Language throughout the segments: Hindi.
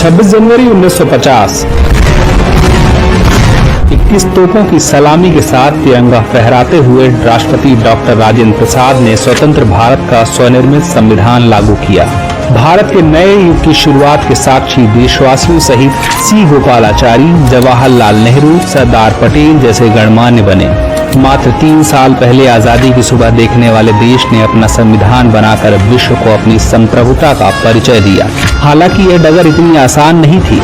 26 जनवरी 1950 21 तोपों की सलामी के साथ तिरंगा फहराते हुए राष्ट्रपति डॉक्टर राजेंद्र प्रसाद ने स्वतंत्र भारत का स्वनिर्मित संविधान लागू किया। भारत के नए युग की शुरुआत के साक्षी देशवासियों सहित सी गोपालाचारी, जवाहरलाल नेहरू, सरदार पटेल जैसे गणमान्य बने। मात्र 3 साल पहले आजादी की सुबह देखने वाले देश ने अपना संविधान बनाकर विश्व को अपनी संप्रभुता का परिचय दिया। हालांकि यह डगर इतनी आसान नहीं थी।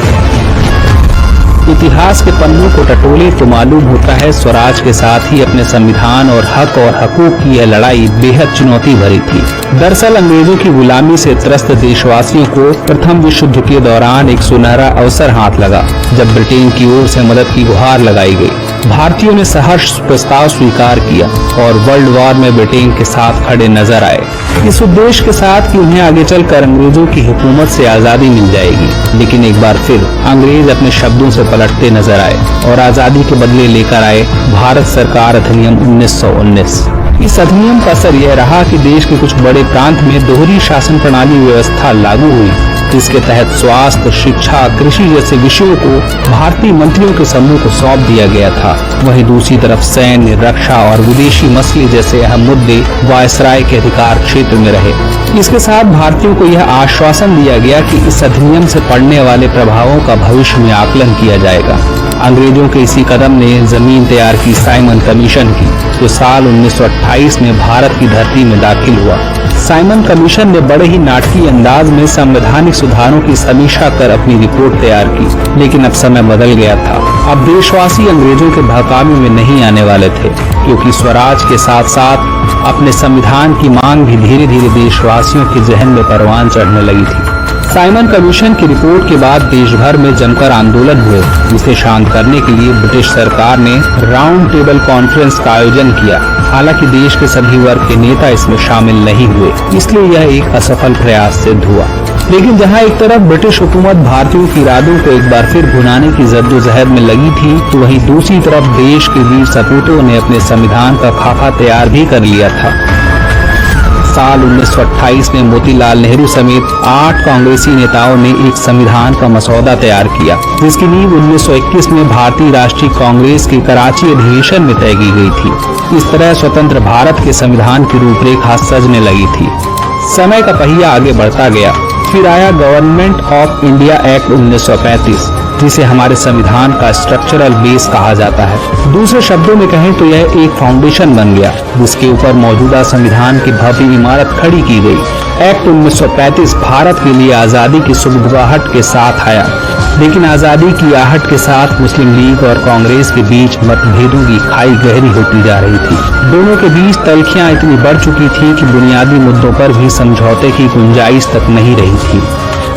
इतिहास के पन्नों को टटोले तो मालूम होता है स्वराज के साथ ही अपने संविधान और हक और हकूक की यह लड़ाई बेहद चुनौती भरी थी। दरअसल अंग्रेजों की गुलामी से त्रस्त देशवासियों को प्रथम विश्व युद्ध के दौरान एक सुनहरा अवसर हाथ लगा, जब ब्रिटेन की ओर से मदद की गुहार लगाई गई। भारतीयों ने सहर्ष प्रस्ताव स्वीकार किया और वर्ल्ड वॉर में ब्रिटेन के साथ खड़े नजर आए, इस उद्देश्य के साथ कि उन्हें आगे चलकर अंग्रेजों की हुकूमत से आजादी मिल जाएगी। लेकिन एक बार फिर अंग्रेज अपने शब्दों से पलटते नजर आए और आजादी के बदले लेकर आए भारत सरकार अधिनियम 1919। इस अधिनियम का असर यह रहा कि देश के कुछ बड़े प्रांत में दोहरी शासन प्रणाली व्यवस्था लागू हुई, जिसके तहत स्वास्थ्य, शिक्षा, कृषि जैसे विषयों को भारतीय मंत्रियों के समूह को सौंप दिया गया था। वहीं दूसरी तरफ सैन्य, रक्षा और विदेशी मसले जैसे अहम मुद्दे वायसराय के अधिकार क्षेत्र में रहे। इसके साथ भारतीयों को यह आश्वासन दिया गया कि इस अधिनियम से पड़ने वाले प्रभावों का भविष्य में आकलन किया जाएगा। अंग्रेजों के इसी कदम ने जमीन तैयार की साइमन कमीशन की, जो साल 1928 में भारत की धरती में दाखिल हुआ। साइमन कमीशन ने बड़े ही नाटकीय अंदाज में संवैधानिक सुधारों की समीक्षा कर अपनी रिपोर्ट तैयार की। लेकिन अब समय बदल गया था। अब देशवासी अंग्रेजों के बहकावे में नहीं आने वाले थे, क्योंकि स्वराज के साथ साथ अपने संविधान की मांग भी धीरे धीरे देशवासियों के जहन में परवान चढ़ने लगी थी। साइमन कमीशन की रिपोर्ट के बाद देश भर में जमकर आंदोलन हुए, जिसे शांत करने के लिए ब्रिटिश सरकार ने राउंड टेबल कॉन्फ्रेंस का आयोजन किया। हालांकि देश के सभी वर्ग के नेता इसमें शामिल नहीं हुए, इसलिए यह एक असफल प्रयास सिद्ध हुआ। लेकिन जहां एक तरफ ब्रिटिश हुकूमत भारतीयों के इरादों को एक बार फिर भुनाने की जद्दोजहद में लगी थी, तो वहीं दूसरी तरफ देश के वीर सपूतों ने अपने संविधान का खाका तैयार भी कर लिया था। साल 1928 में मोतीलाल नेहरू समेत 8 कांग्रेसी नेताओं ने एक संविधान का मसौदा तैयार किया, जिसकी नींव 1921 में भारतीय राष्ट्रीय कांग्रेस के कराची अधिवेशन में तय की गई थी। इस तरह स्वतंत्र भारत के संविधान की रूपरेखा सजने लगी थी। समय का पहिया आगे बढ़ता गया। फिर आया गवर्नमेंट ऑफ इंडिया एक्ट 1935, जिसे हमारे संविधान का स्ट्रक्चरल बेस कहा जाता है। दूसरे शब्दों में कहें तो यह एक फाउंडेशन बन गया, जिसके ऊपर मौजूदा संविधान की भव्य इमारत खड़ी की गई। एक्ट 1935 भारत के लिए आजादी की सुगबुगाहट के साथ आया, लेकिन आजादी की आहट के साथ मुस्लिम लीग और कांग्रेस के बीच मतभेदों की खाई गहरी होती जा रही थी। दोनों के बीच तल्खियां इतनी बढ़ चुकी थी कि बुनियादी मुद्दों पर भी समझौते की गुंजाइश तक नहीं रही थी।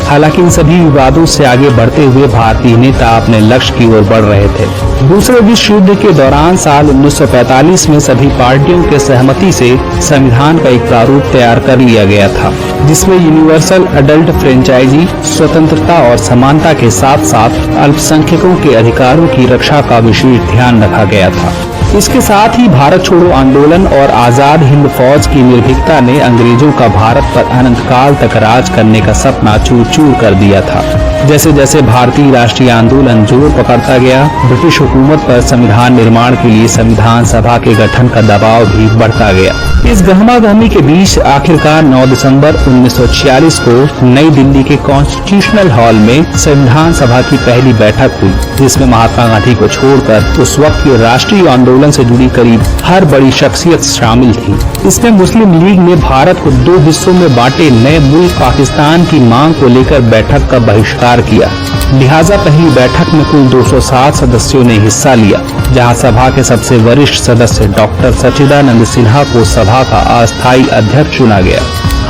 हालांकि इन सभी विवादों से आगे बढ़ते हुए भारतीय नेता अपने लक्ष्य की ओर बढ़ रहे थे। दूसरे विश्व युद्ध के दौरान साल 1945 में सभी पार्टियों के सहमति से संविधान का एक प्रारूप तैयार कर लिया गया था, जिसमें यूनिवर्सल अडल्ट फ्रेंचाइजी, स्वतंत्रता और समानता के साथ साथ अल्पसंख्यकों के अधिकारों की रक्षा का विशेष ध्यान रखा गया था। इसके साथ ही भारत छोड़ो आंदोलन और आजाद हिंद फौज की निर्भीकता ने अंग्रेजों का भारत पर अनंत काल तक राज करने का सपना चूर चूर कर दिया था। जैसे जैसे भारतीय राष्ट्रीय आंदोलन जोर पकड़ता गया, ब्रिटिश हुकूमत पर संविधान निर्माण के लिए संविधान सभा के गठन का दबाव भी बढ़ता गया। इस गहमागहमी के बीच आखिरकार 9 दिसंबर 1946 को नई दिल्ली के कॉन्स्टिट्यूशनल हॉल में संविधान सभा की पहली बैठक हुई, जिसमें महात्मा गांधी को छोड़कर उस वक्त के राष्ट्रीय आंदोलन से जुड़ी करीब हर बड़ी शख्सियत शामिल थी। इसमें मुस्लिम लीग ने भारत को 2 हिस्सों में बांटे नए मुल्क पाकिस्तान की मांग को लेकर बैठक का बहिष्कार किया। लिहाजा पहली बैठक में कुल 207 सदस्यों ने हिस्सा लिया, जहां सभा के सबसे वरिष्ठ सदस्य डॉक्टर सच्चिदानंद सिन्हा को सभा का अस्थायी अध्यक्ष चुना गया।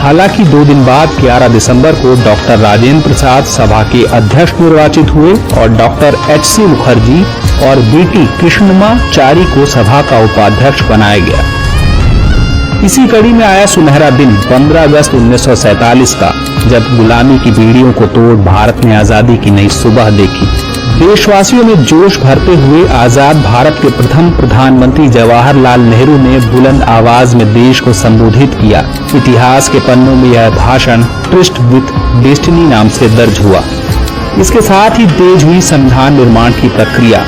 हालांकि 2 दिन बाद 11 दिसंबर को डॉक्टर राजेंद्र प्रसाद सभा के अध्यक्ष निर्वाचित हुए और डॉक्टर H.C. मुखर्जी और B.T. कृष्णमाचारी को सभा का उपाध्यक्ष बनाया गया। इसी कड़ी में आया सुनहरा दिन 15 अगस्त 1947 का, जब गुलामी की बीड़ियों को तोड़ भारत ने आजादी की नई सुबह देखी। देशवासियों में जोश भरते हुए आजाद भारत के प्रथम प्रधानमंत्री जवाहरलाल नेहरू ने बुलंद आवाज में देश को संबोधित किया। इतिहास के पन्नों में यह भाषण ट्रिस्ट विथ डेस्टिनी नाम से दर्ज हुआ। इसके साथ ही तेज हुई संविधान निर्माण की प्रक्रिया।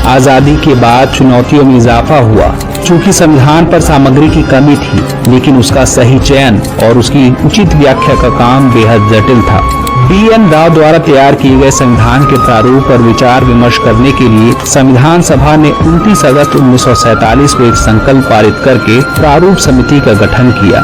आजादी के बाद चुनौतियों में इजाफा हुआ। चूंकि संविधान पर सामग्री की कमी थी, लेकिन उसका सही चयन और उसकी उचित व्याख्या का काम बेहद जटिल था। BN राव द्वारा तैयार किए गए संविधान के प्रारूप पर विचार विमर्श करने के लिए संविधान सभा ने 29 अगस्त 1947 को एक संकल्प पारित करके प्रारूप समिति का गठन किया।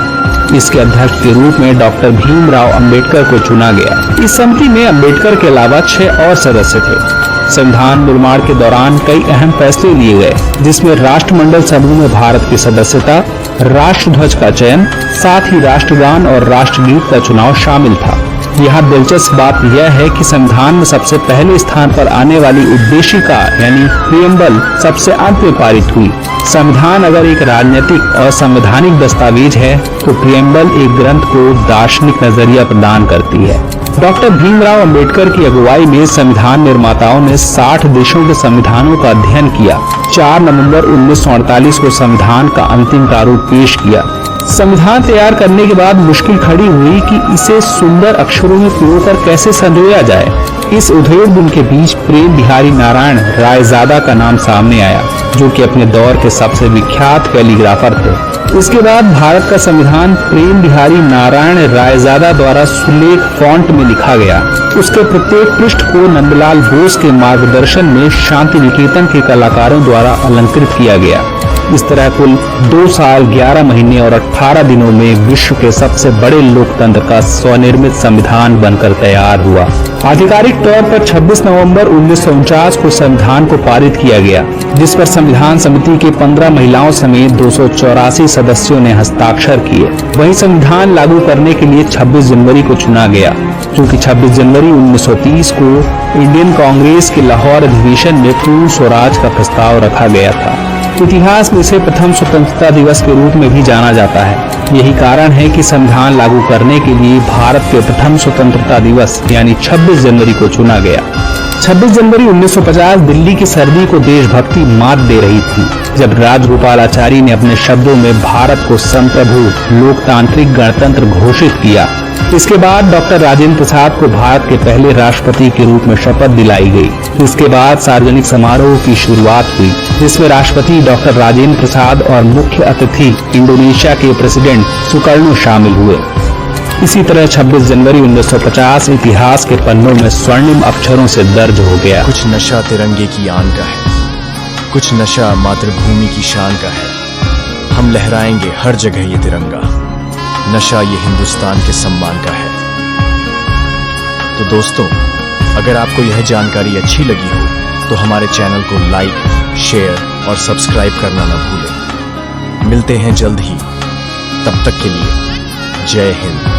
इसके अध्यक्ष के रूप में डॉक्टर भीमराव अंबेडकर को चुना गया। इस समिति में अंबेडकर के अलावा 6 और सदस्य थे। संविधान निर्माण के दौरान कई अहम फैसले लिए गए, जिसमें राष्ट्रमंडल समूह में भारत की सदस्यता, राष्ट्रध्वज का चयन, साथ ही राष्ट्रगान और राष्ट्रगीत का चुनाव शामिल था। यहाँ दिलचस्प बात यह है कि संविधान में सबसे पहले स्थान पर आने वाली उद्देशिका यानी प्रियम्बल सबसे अंत में पारित हुई। संविधान अगर एक राजनीतिक और संवैधानिक दस्तावेज है, तो प्रियम्बल एक ग्रंथ को दार्शनिक नजरिया प्रदान करती है। डॉक्टर भीमराव अंबेडकर की अगुवाई में संविधान निर्माताओं ने 60 देशों के संविधानों का अध्ययन किया। 4 नवंबर 1948 को संविधान का अंतिम प्रारूप पेश किया। संविधान तैयार करने के बाद मुश्किल खड़ी हुई कि इसे सुंदर अक्षरों में पिरोकर कैसे संजोया जाए। इस उधेड़ बुन के बीच प्रेम बिहारी नारायण रायजादा का नाम सामने आया, जो कि अपने दौर के सबसे विख्यात कैलीग्राफर थे। इसके बाद भारत का संविधान प्रेम बिहारी नारायण रायजादा द्वारा सुलेख फॉन्ट में लिखा गया। उसके प्रत्येक पृष्ठ को नंदलाल बोस के मार्गदर्शन में शांति निकेतन के कलाकारों द्वारा अलंकृत किया गया। इस तरह कुल 2 साल 11 महीने और 18 दिनों में विश्व के सबसे बड़े लोकतंत्र का स्वनिर्मित संविधान बनकर तैयार हुआ। आधिकारिक तौर पर 26 नवंबर 1949 को संविधान को पारित किया गया, जिस पर संविधान समिति के 15 महिलाओं समेत 284 सदस्यों ने हस्ताक्षर किए। वहीं संविधान लागू करने के लिए 26 जनवरी को चुना गया, क्योंकि 26 जनवरी 1930 को इंडियन कांग्रेस के लाहौर अधिवेशन में पूर्ण स्वराज का प्रस्ताव रखा गया था। इतिहास में इसे प्रथम स्वतंत्रता दिवस के रूप में भी जाना जाता है। यही कारण है कि संविधान लागू करने के लिए भारत के प्रथम स्वतंत्रता दिवस यानी 26 जनवरी को चुना गया। 26 जनवरी 1950 दिल्ली की सर्दी को देशभक्ति मात दे रही थी, जब राजगोपालाचारी ने अपने शब्दों में भारत को संप्रभु लोकतांत्रिक गणतंत्र घोषित किया। इसके बाद डॉक्टर राजेंद्र प्रसाद को भारत के पहले राष्ट्रपति के रूप में शपथ दिलाई गई। इसके बाद सार्वजनिक समारोह की शुरुआत हुई, जिसमें राष्ट्रपति डॉक्टर राजेंद्र प्रसाद और मुख्य अतिथि इंडोनेशिया के प्रेसिडेंट सुकर्णो शामिल हुए। इसी तरह 26 जनवरी 1950 इतिहास के पन्नों में स्वर्णिम अक्षरों से दर्ज हो गया। कुछ नशा तिरंगे की आन का है, कुछ नशा मातृभूमि की शान का है। हम लहराएंगे हर जगह ये तिरंगा, नशा ये हिंदुस्तान के सम्मान का है। तो दोस्तों, अगर आपको यह जानकारी अच्छी लगी हो तो हमारे चैनल को लाइक, शेयर और सब्सक्राइब करना न भूलें। मिलते हैं जल्द ही, तब तक के लिए जय हिंद।